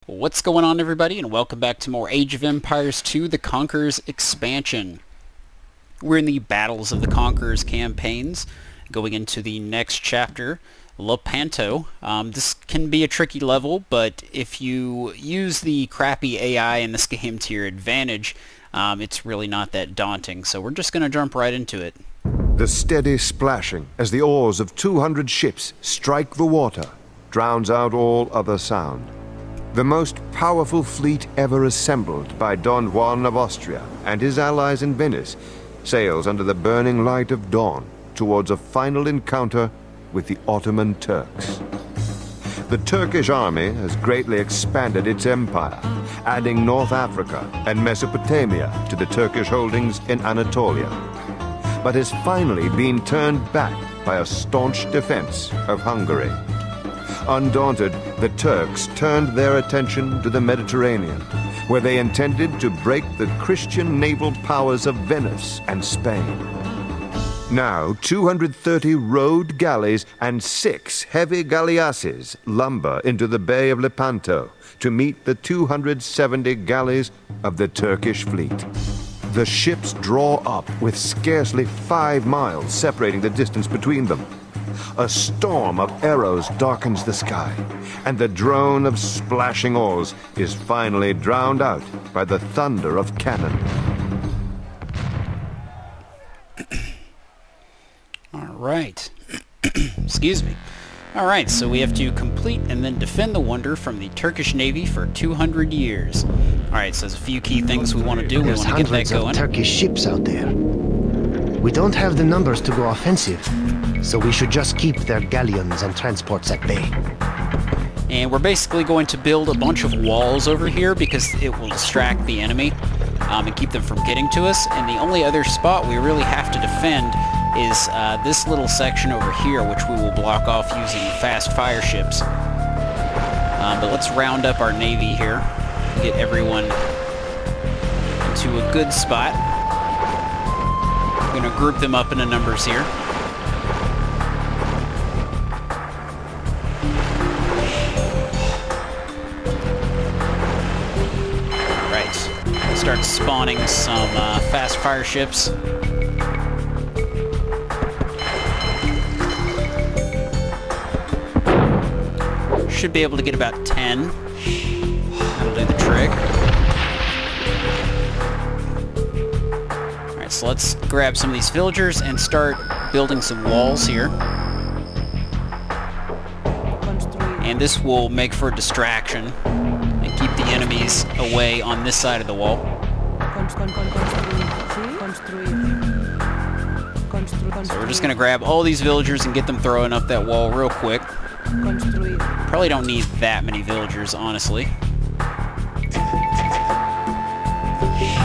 What's going on, everybody, and welcome back to more Age of Empires 2, the Conquerors expansion. We're in the Battles of the Conquerors campaigns, going into the next chapter, Lepanto. This can be a tricky level, but if you use the crappy AI in this game to your advantage, it's really not that daunting, so we're just going to jump right into it. The steady splashing as the oars of 200 ships strike the water drowns out all other sound. The most powerful fleet ever assembled by Don Juan of Austria and his allies in Venice sails under the burning light of dawn towards a final encounter with the Ottoman Turks. The Turkish army has greatly expanded its empire, adding North Africa and Mesopotamia to the Turkish holdings in Anatolia, but has finally been turned back by a staunch defense of Hungary. Undaunted, the Turks turned their attention to the Mediterranean, where they intended to break the Christian naval powers of Venice and Spain. Now, 230 rowed galleys and 6 heavy galleasses lumber into the Bay of Lepanto to meet the 270 galleys of the Turkish fleet. The ships draw up with scarcely 5 miles separating the distance between them. A storm of arrows darkens the sky, and the drone of splashing oars is finally drowned out by the thunder of cannon. All right. Excuse me. All right, so we have to complete and then defend the wonder from the Turkish Navy for 200 years. All right, so there's a few key things we want to do. We want to get that There's hundreds going. of Turkish ships out there. We don't have the numbers to go offensive, so we should just keep their galleons and transports at bay. And we're basically going to build a bunch of walls over here because it will distract the enemy and keep them from getting to us. And the only other spot we really have to defend is this little section over here, which we will block off using fast fire ships. But let's round up our navy here, get everyone into a good spot. We're going to group them up into numbers here. Start spawning some fast fire ships. Should be able to get about 10. That'll do the trick. Alright, so let's grab some of these villagers and start building some walls here. And this will make for a distraction and keep the enemies away on this side of the wall. So we're just going to grab all these villagers and get them throwing up that wall real quick. Probably don't need that many villagers, honestly.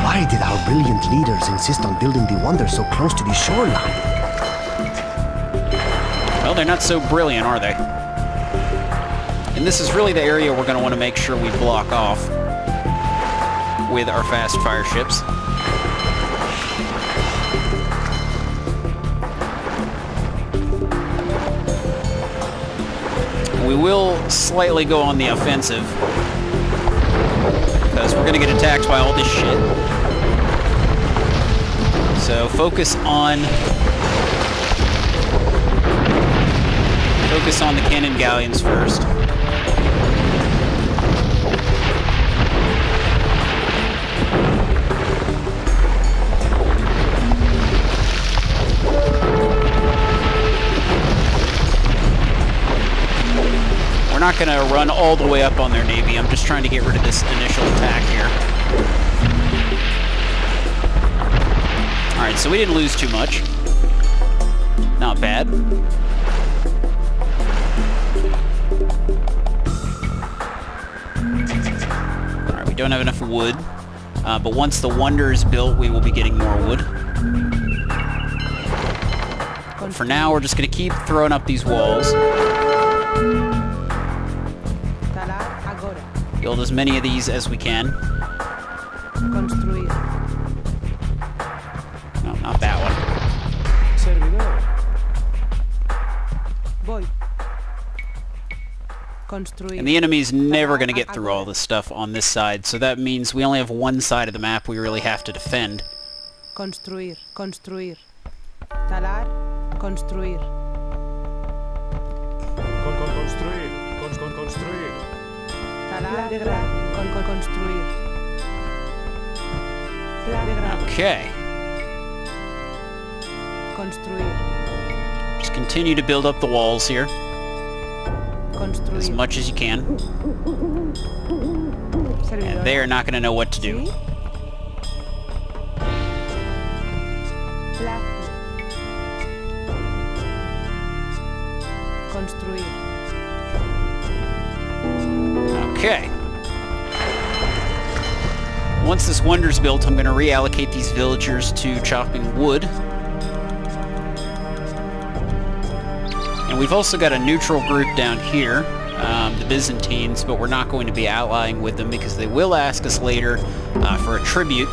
Why did our brilliant leaders insist on building the wonder so close to the shoreline? Well, they're not so brilliant, are they? And this is really the area we're going to want to make sure we block off with our fast fire ships. We will slightly go on the offensive because we're going to get attacked by all this shit. So focus on the cannon galleons first. We're not going to run all the way up on their navy. I'm just trying to get rid of this initial attack here. Alright, so we didn't lose too much. Not bad. Alright, we don't have enough wood. But once the wonder is built, we will be getting more wood. But for now, we're just going to keep throwing up these walls. Build as many of these as we can. No, not that one. And the enemy's never going to get through all this stuff on this side, so that means we only have one side of the map we really have to defend. Construir, construir. Talar, construir. Construir. Construir. Talar, construir. Okay. Construir, Just continue to build up the walls here as construir. much as you can. And they are not going to know what to do. Construir. Okay. Once this wonder's built, I'm going to reallocate these villagers to chopping wood. And we've also got a neutral group down here, the Byzantines, but we're not going to be allying with them because they will ask us later for a tribute.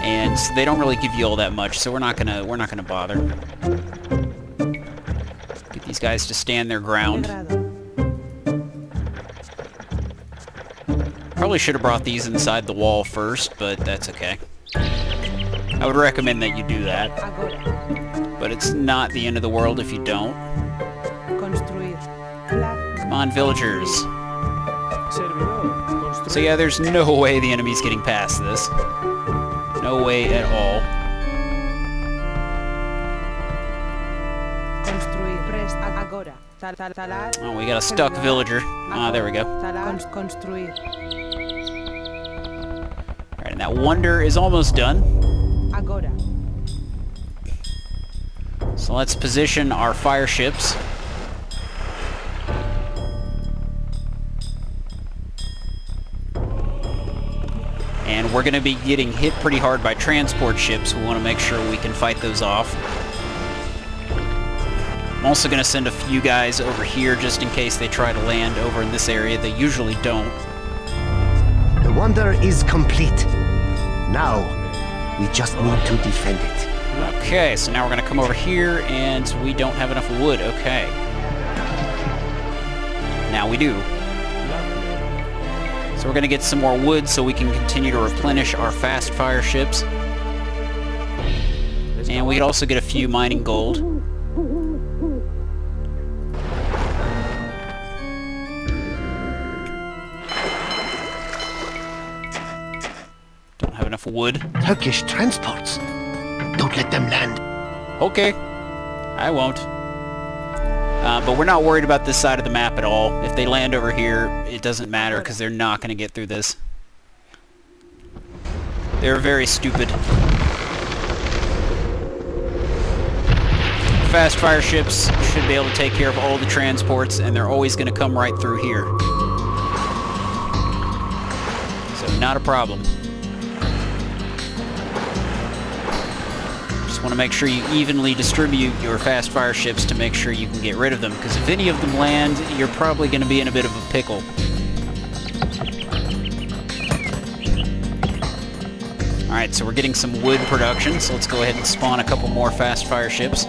And they don't really give you all that much, so we're not gonna bother. Get these guys to stand their ground. Probably should have brought these inside the wall first, but that's okay. I would recommend that you do that. But it's not the end of the world if you don't. Construir. Come on, villagers. So yeah, there's no way the enemy's getting past this. No way at all. Construir. Prest agora. Talar. Oh, we got a stuck villager. Ah, there we go. Construir. Alright, and that wonder is almost done. Agora. So let's position our fire ships. And we're going to be getting hit pretty hard by transport ships. We want to make sure we can fight those off. I'm also going to send a few guys over here just in case they try to land over in this area. They usually don't. The wonder is complete. Now, we just need to defend it. Okay, so now we're going to come over here, and we don't have enough wood. Okay. Now we do. So we're going to get some more wood so we can continue to replenish our fast fire ships. And we could also get a few mining gold. Don't have enough wood. Turkish transports. Don't let them land. Okay, I won't. But we're not worried about this side of the map at all. If they land over here, it doesn't matter because they're not going to get through this. They're very stupid. Fast fire ships should be able to take care of all the transports, and they're always going to come right through here. So not a problem. Want to make sure you evenly distribute your fast fire ships to make sure you can get rid of them, because if any of them land, you're probably going to be in a bit of a pickle. Alright, so we're getting some wood production, so let's go ahead and spawn a couple more fast fire ships.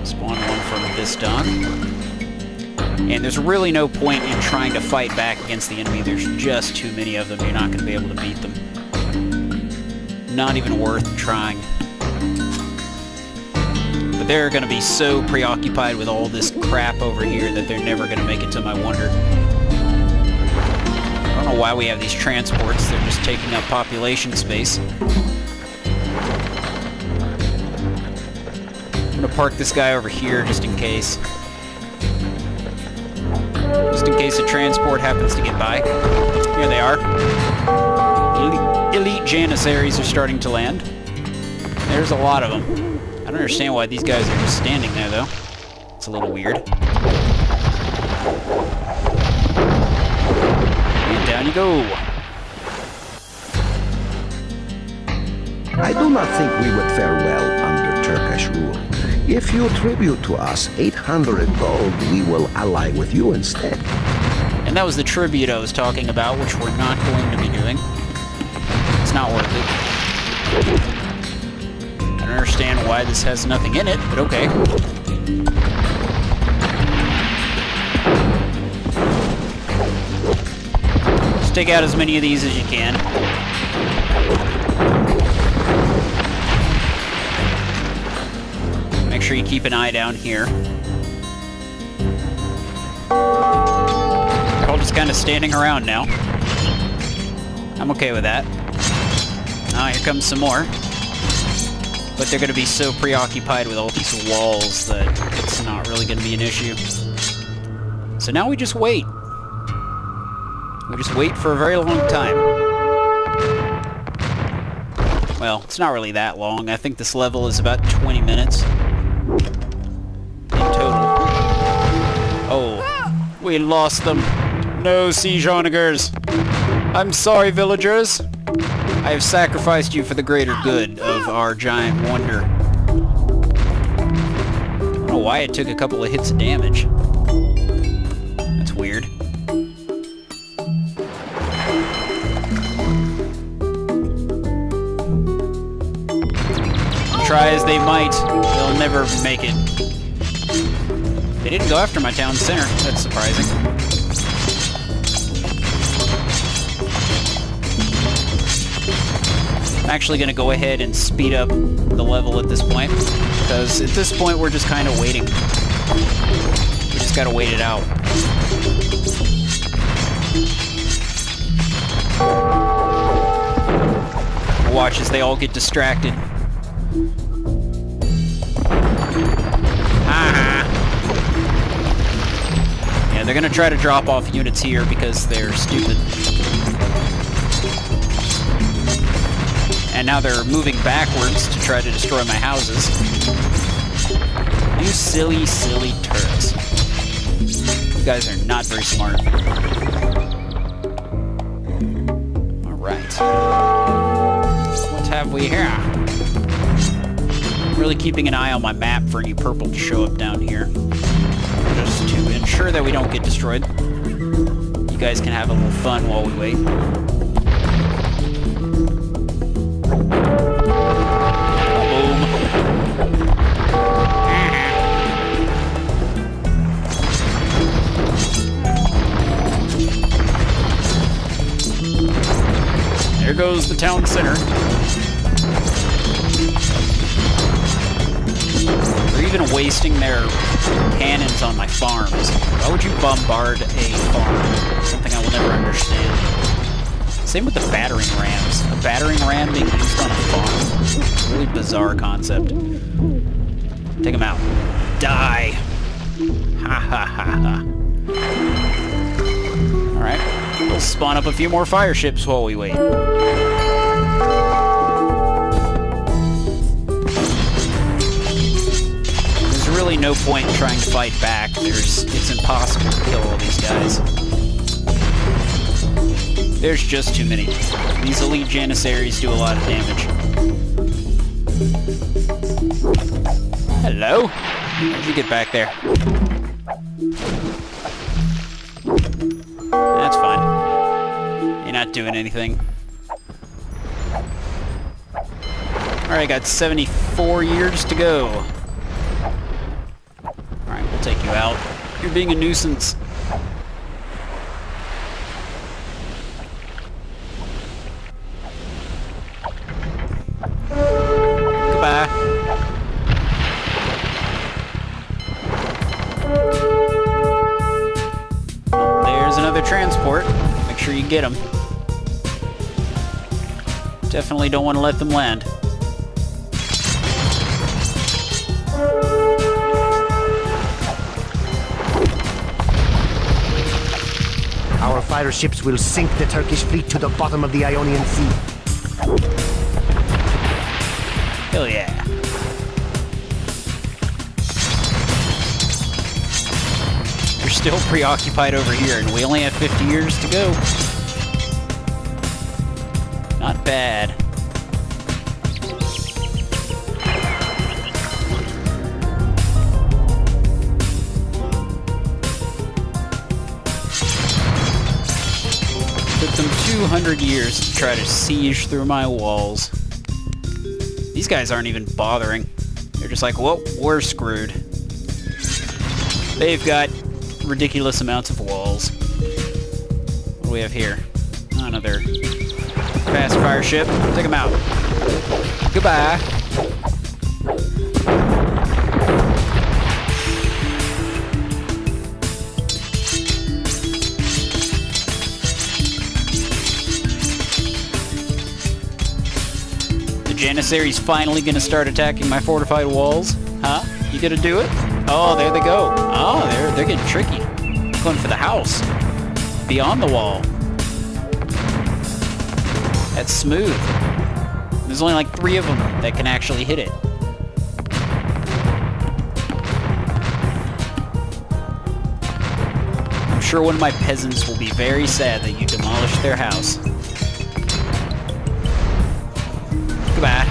Spawn one from this dock. And there's really no point in trying to fight back against the enemy. There's just too many of them. You're not going to be able to beat them. Not even worth trying. But they're going to be so preoccupied with all this crap over here that they're never going to make it to my wonder. I don't know why we have these transports. They're just taking up population space. I'm going to park this guy over here just in case. Just in case a transport happens to get by. Here they are. Elite Janissaries are starting to land. There's a lot of them. I don't understand why these guys are just standing there, though. It's a little weird. And down you go. I do not think we would fare well under Turkish rule. If you tribute to us 800 gold, we will ally with you instead. And that was the tribute I was talking about, which we're not going to be doing. It's not worth it. I don't understand why this has nothing in it, but okay. Just take out as many of these as you can. Make sure you keep an eye down here. They're all just kind of standing around now. I'm okay with that. Ah, here comes some more. But they're going to be so preoccupied with all these walls that it's not really going to be an issue. So now we just wait. We just wait for a very long time. Well, it's not really that long. I think this level is about 20 minutes in total. Oh, we lost them. No, siege onagers. I'm sorry, villagers. I have sacrificed you for the greater good of our giant wonder. I don't know why it took a couple of hits of damage. That's weird. Try as they might, they'll never make it. They didn't go after my town center. That's surprising. I'm actually going to go ahead and speed up the level at this point, because at this point we're just kind of waiting. We just got to wait it out. Watch as they all get distracted. Yeah, they're going to try to drop off units here because they're stupid. And now they're moving backwards to try to destroy my houses. You silly, silly turrets. You guys are not very smart. Alright. What have we here? I'm really keeping an eye on my map for any purple to show up down here. Just to ensure that we don't get destroyed. You guys can have a little fun while we wait. There goes the town center. They're even wasting their cannons on my farms. Why would you bombard a farm? Something I will never understand. Same with the battering rams. A battering ram being used on a farm. Really bizarre concept. Take them out. Die! Ha ha ha ha. Alright. We'll spawn up a few more fire ships while we wait. There's really no point in trying to fight back. It's impossible to kill all these guys. There's just too many. These elite Janissaries do a lot of damage. Hello? How'd you get back there? That's fine. You're not doing anything. Alright, got 74 years to go. Alright, we'll take you out. You're being a nuisance. Goodbye. There's another transport. Make sure you get them. Definitely don't want to let them land. Our fire ships will sink the Turkish fleet to the bottom of the Ionian Sea. Hell yeah. You're still preoccupied over here, and we only have 50 years to go. Not bad. Took them 200 years to try to siege through my walls. These guys aren't even bothering. They're just like, well, we're screwed. They've got ridiculous amounts of walls. What do we have here? another fast fire ship. Take him out. Goodbye. The Janissaries finally gonna start attacking my fortified walls? Huh? You gonna do it? Oh, there they go. Oh, they're getting tricky. Going for the house. Beyond the wall. That's smooth. There's only like 3 of them that can actually hit it. I'm sure one of my peasants will be very sad that you demolished their house. Goodbye.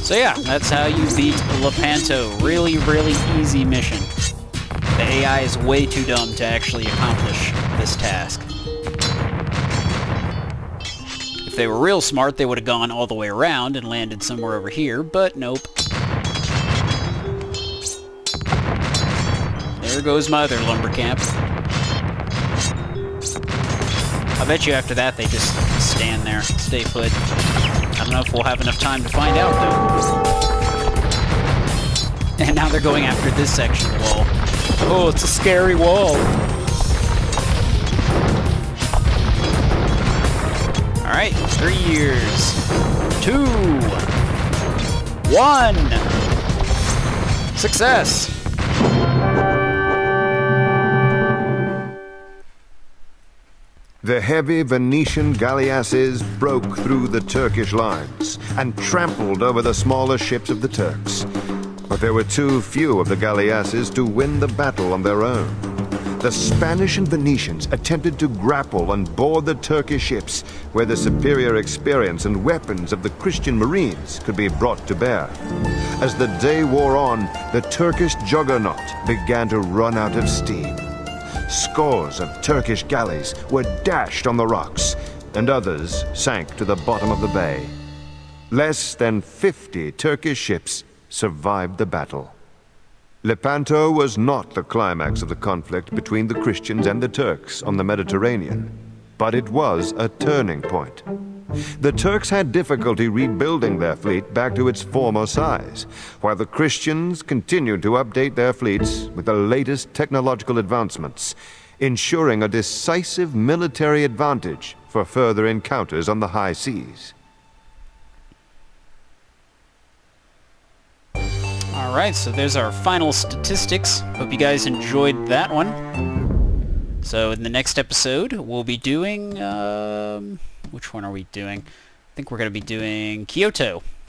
So yeah, that's how you beat Lepanto. Really, really easy mission. The AI is way too dumb to actually accomplish this task. If they were real smart, they would have gone all the way around and landed somewhere over here, but nope. There goes my other lumber camp. I bet you after that they just stand there, stay put. I don't know if we'll have enough time to find out, though. And now they're going after this section of the wall. Oh, it's a scary wall. Alright, 3 years. 2. 1. Success. The heavy Venetian galleasses broke through the Turkish lines and trampled over the smaller ships of the Turks. But there were too few of the galleasses to win the battle on their own. The Spanish and Venetians attempted to grapple and board the Turkish ships, where the superior experience and weapons of the Christian marines could be brought to bear. As the day wore on, the Turkish juggernaut began to run out of steam. Scores of Turkish galleys were dashed on the rocks, and others sank to the bottom of the bay. Less than 50 Turkish ships survived the battle. Lepanto was not the climax of the conflict between the Christians and the Turks on the Mediterranean, but it was a turning point. The Turks had difficulty rebuilding their fleet back to its former size, while the Christians continued to update their fleets with the latest technological advancements, ensuring a decisive military advantage for further encounters on the high seas. Alright, so there's our final statistics. Hope you guys enjoyed that one. So in the next episode, we'll be doing... which one are we doing? I think we're going to be doing Kyoto.